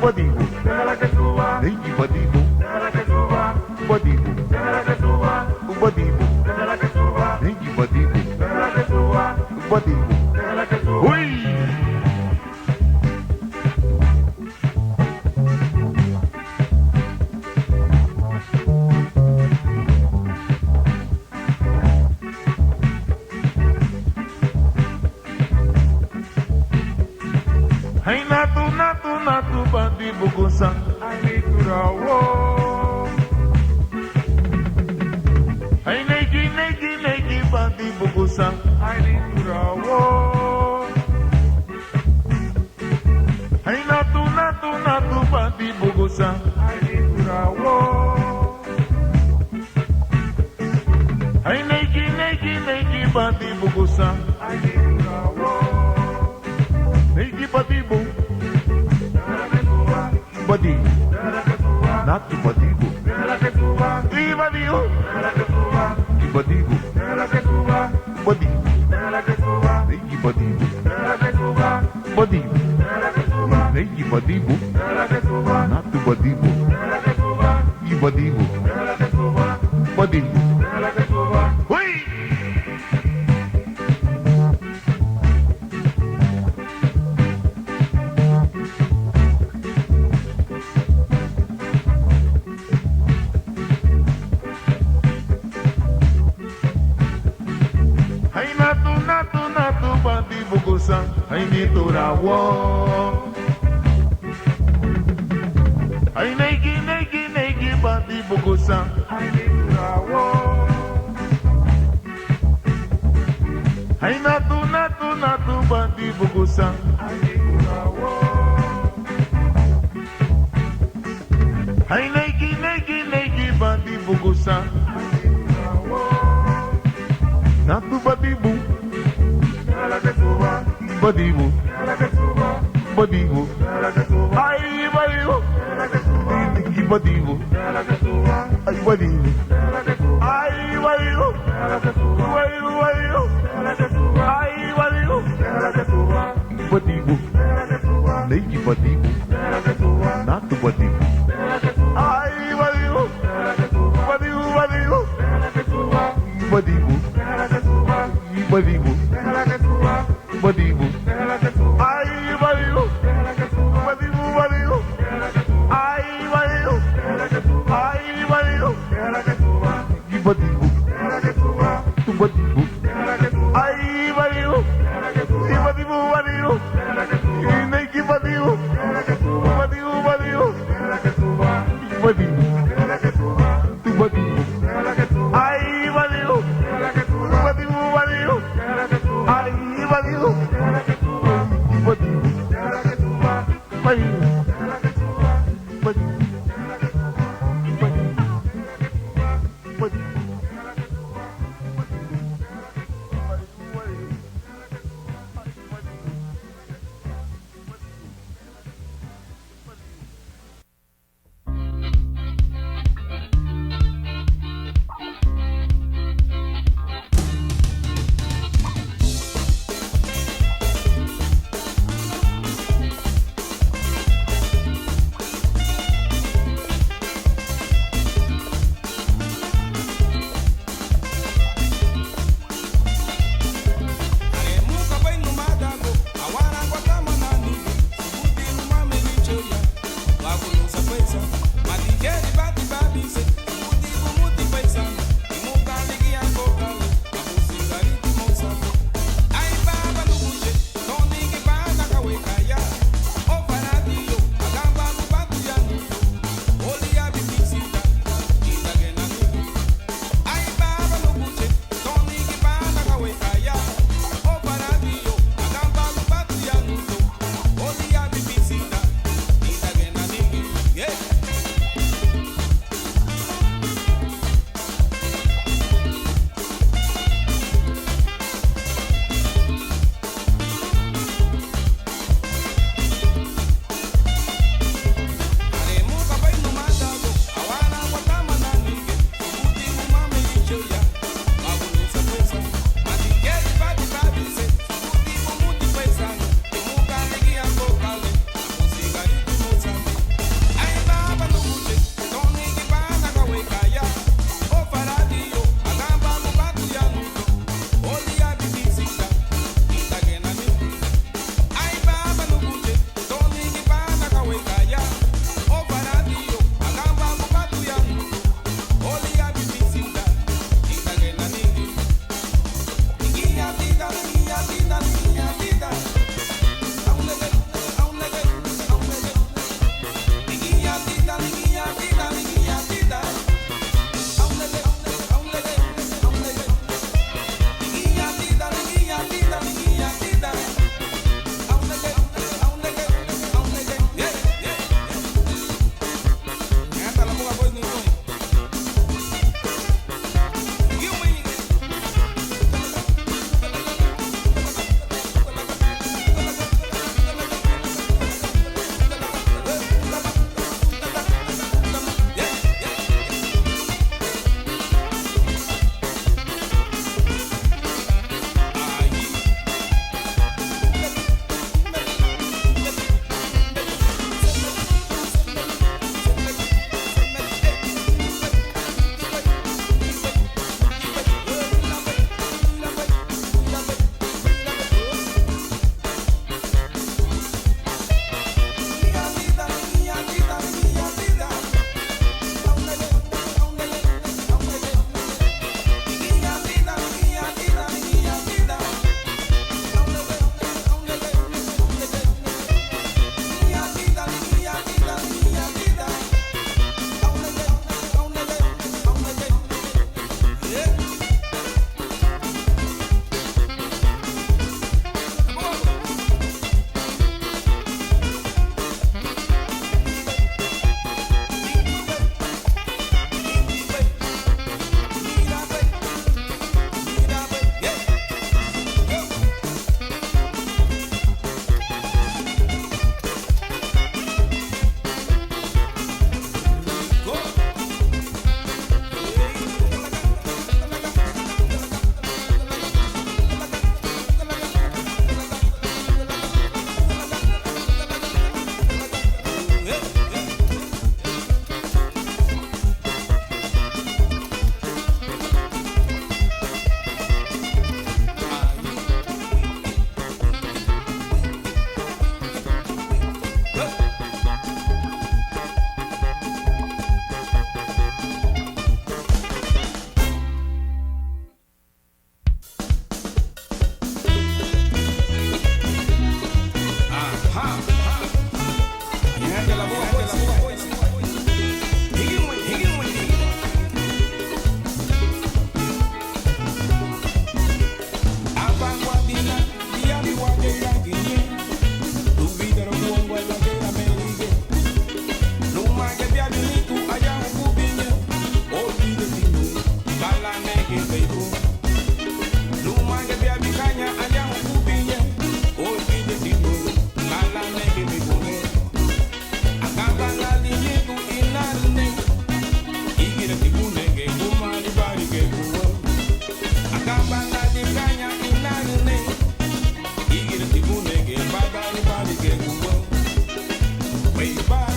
Badibu, déjala que suba, Neji Badibu, déjala que suba, Badibu, déjala que suba, Badibu, déjala que suba, Neji Badibu, déjala que suba, Badibu. déjala que suba. Uy! Hey, natu, Badibu Gusa. I need to know. Hey, Neji, Badibu Gusa. I need to know. Hey, natu, Badibu Gusa. I need to know. Hey, Neji, Badibu Gusa. I need to know. Neji Badibu, Déjala que suba, Badibu, déjala que suba, natu Badibu, déjala que suba, Ibadibu, déjala que suba, Badibu, déjala que suba, Badibu, déjala que suba, Neji Badibu, déjala que suba, Badibu, déjala que suba, Neji Badibu, déjala que suba, natu Badibu, déjala que suba, Ibadibu, déjala que suba, Badibu. déjala que suba. Hui! Ay, natu, Badibu Gusa. Ay, niturawo. Ay, Neji, Badibu Gusa. I need to know. Ay, natu, Badibu Gusa. I need to know. Ay, Neji, Badibu Gusa. I need to know. Natu Badibu, Déjala que suba, Badibu, déjala que suba, Badibu. déjala que suba, Ay, Badibu, déjala que suba, Neji Badibu. déjala que suba, Ay, Badibu. déjala que suba, Ay, Badibu. déjala que suba, Badibu. déjala que suba, Ay, Badibu. déjala que suba, Badibu, déjala que suba, Neji Badibu, déjala que suba, Natu Badibu. déjala que suba, Ay, Badibu, déjala que suba, Badibu, déjala que suba, Badibu, déjala que suba, Badibu, déjala que suba, Badibu. déjala que suba, Ay, Badibu, déjala que suba, Badibu, Badibu. déjala que suba, Ay, Badibu, déjala que suba, Ay, Badibu, déjala que suba, Badibu, déjala que suba, Tu Badibu. déjala que suba, Ay, Badibu, déjala que suba, Badibu, Badibu. déjala que suba, Neji Badibu, déjala que suba, Badibu, Badibu. déjala que suba, Badibu, déjala que suba, Tu Badibu. déjala que suba, Ay, Badibu, déjala que suba, Badibu, Badibu. déjala que suba, Ay, Badibu, déjala que suba, Badibu, déjala que suba, Badibu, déjala que suba, Badibu, déjala que suba, Badibu. Labuga Boys. Bye.